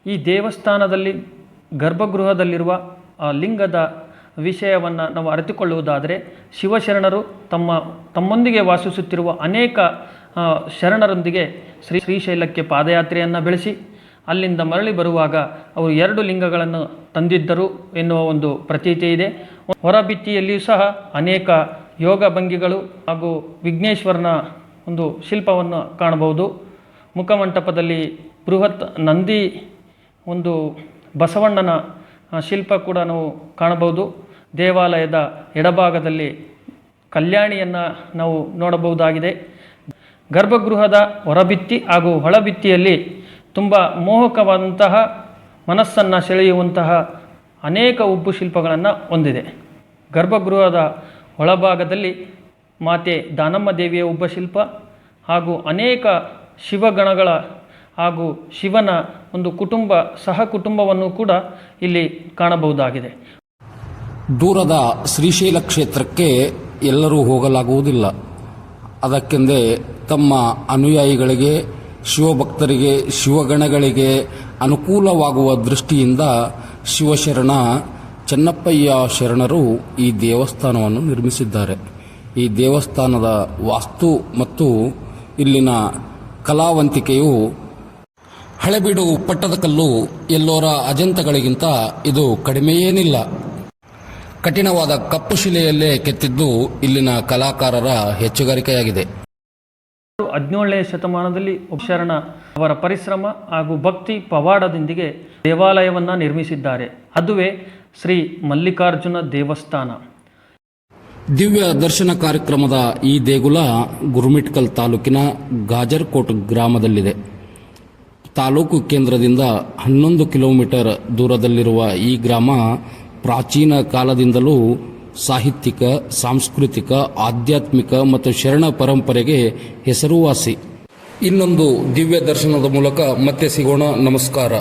ಈ ದೇವಸ್ಥಾನದಲ್ಲಿ ಗರ್ಭಗೃಹದಲ್ಲಿರುವ ಲಿಂಗದ ವಿಷಯವನ್ನು ನಾವು ಅರಿತುಕೊಳ್ಳುವುದಾದರೆ, ಶಿವಶರಣರು ತಮ್ಮೊಂದಿಗೆ ವಾಸಿಸುತ್ತಿರುವ ಅನೇಕ ಶರಣರೊಂದಿಗೆ ಶ್ರೀಶೈಲಕ್ಕೆ ಪಾದಯಾತ್ರೆಯನ್ನು ಬೆಳೆಸಿ ಅಲ್ಲಿಂದ ಮರಳಿ ಬರುವಾಗ ಅವರು 2 ಲಿಂಗಗಳನ್ನು ತಂದಿದ್ದರು ಎನ್ನುವ ಒಂದು ಪ್ರತೀತಿ ಇದೆ. ಹೊರಭಿತ್ತಿಯಲ್ಲಿಯೂ ಸಹ ಅನೇಕ ಯೋಗ ಭಂಗಿಗಳು ಹಾಗೂ ವಿಘ್ನೇಶ್ವರನ ಒಂದು ಶಿಲ್ಪವನ್ನು ಕಾಣಬಹುದು. ಮುಖಮಂಟಪದಲ್ಲಿ ಬೃಹತ್ ನಂದಿ ಒಂದು ಬಸವಣ್ಣನ ಶಿಲ್ಪ ಕೂಡ ನಾವು ಕಾಣಬಹುದು. ದೇವಾಲಯದ ಎಡಭಾಗದಲ್ಲಿ ಕಲ್ಯಾಣಿಯನ್ನು ನಾವು ನೋಡಬಹುದಾಗಿದೆ. ಗರ್ಭಗೃಹದ ಹೊರಭಿತ್ತಿ ಹಾಗೂ ಒಳಭಿತ್ತಿಯಲ್ಲಿ ತುಂಬ ಮೋಹಕವಾದಂತಹ ಮನಸ್ಸನ್ನು ಸೆಳೆಯುವಂತಹ ಅನೇಕ ಉಬ್ಬು ಶಿಲ್ಪಗಳನ್ನು ಹೊಂದಿದೆ. ಗರ್ಭಗೃಹದ ಒಳಭಾಗದಲ್ಲಿ ಮಾತೆ ದಾನಮ್ಮ ದೇವಿಯ ಉಬ್ಬ ಶಿಲ್ಪ ಹಾಗೂ ಅನೇಕ ಶಿವಗಣಗಳ ಹಾಗೂ ಶಿವನ ಒಂದು ಸಹಕುಟುಂಬವನ್ನು ಕೂಡ ಇಲ್ಲಿ ಕಾಣಬಹುದಾಗಿದೆ. ದೂರದ ಶ್ರೀಶೈಲ ಕ್ಷೇತ್ರಕ್ಕೆ ಎಲ್ಲರೂ ಹೋಗಲಾಗುವುದಿಲ್ಲ. ಅದಕ್ಕೆಂದೇ ತಮ್ಮ ಅನುಯಾಯಿಗಳಿಗೆ, ಶಿವಭಕ್ತರಿಗೆ, ಶಿವಗಣಗಳಿಗೆ ಅನುಕೂಲವಾಗುವ ದೃಷ್ಟಿಯಿಂದ ಶಿವಶರಣ ಚೆನ್ನಪ್ಪಯ್ಯ ಶರಣರು ಈ ದೇವಸ್ಥಾನವನ್ನು ನಿರ್ಮಿಸಿದ್ದಾರೆ. ಈ ದೇವಸ್ಥಾನದ ವಾಸ್ತು ಮತ್ತು ಇಲ್ಲಿನ ಕಲಾವಂತಿಕೆಯು ಹಳೆಬೀಡು ಪಟ್ಟದಕಲ್ಲು ಎಲ್ಲೋರ ಅಜಂತಗಳಿಗಿಂತ ಇದು ಕಡಿಮೆಯೇನಿಲ್ಲ. ಕಠಿಣವಾದ ಕಪ್ಪು ಶಿಲೆಯಲ್ಲೇ ಕೆತ್ತಿದ್ದು ಇಲ್ಲಿನ ಕಲಾಕಾರರ ಹೆಚ್ಚುಗಾರಿಕೆಯಾಗಿದೆ. 17ನೇ ಶತಮಾನದಲ್ಲಿ ಶರಣ ಅವರ ಪರಿಶ್ರಮ ಹಾಗೂ ಭಕ್ತಿ ಪವಾಡದೊಂದಿಗೆ ದೇವಾಲಯವನ್ನು ನಿರ್ಮಿಸಿದ್ದಾರೆ. ಅದುವೇ ಶ್ರೀ ಮಲ್ಲಿಕಾರ್ಜುನ ದೇವಸ್ಥಾನ. ದಿವ್ಯ ದರ್ಶನ ಕಾರ್ಯಕ್ರಮದ ಈ ದೇಗುಲ ಗುರುಮಿಟ್ಕಲ್ ತಾಲೂಕಿನ ಗಾಜರ್ಕೋಟ್ ಗ್ರಾಮದಲ್ಲಿದೆ. ತಾಲೂಕು ಕೇಂದ್ರದಿಂದ 11 ಕಿಲೋಮೀಟರ್ ದೂರದಲ್ಲಿರುವ ಈ ಗ್ರಾಮ ಪ್ರಾಚೀನ ಕಾಲದಿಂದಲೂ ಸಾಹಿತ್ಯಿಕ, ಸಾಂಸ್ಕೃತಿಕ, ಆಧ್ಯಾತ್ಮಿಕ ಮತ್ತು ಶರಣ ಪರಂಪರೆಗೆ ಹೆಸರುವಾಸಿ. ಇನ್ನೊಂದು ದಿವ್ಯ ದರ್ಶನದ ಮೂಲಕ ಮತ್ತೆ ಸಿಗೋಣ. ನಮಸ್ಕಾರ.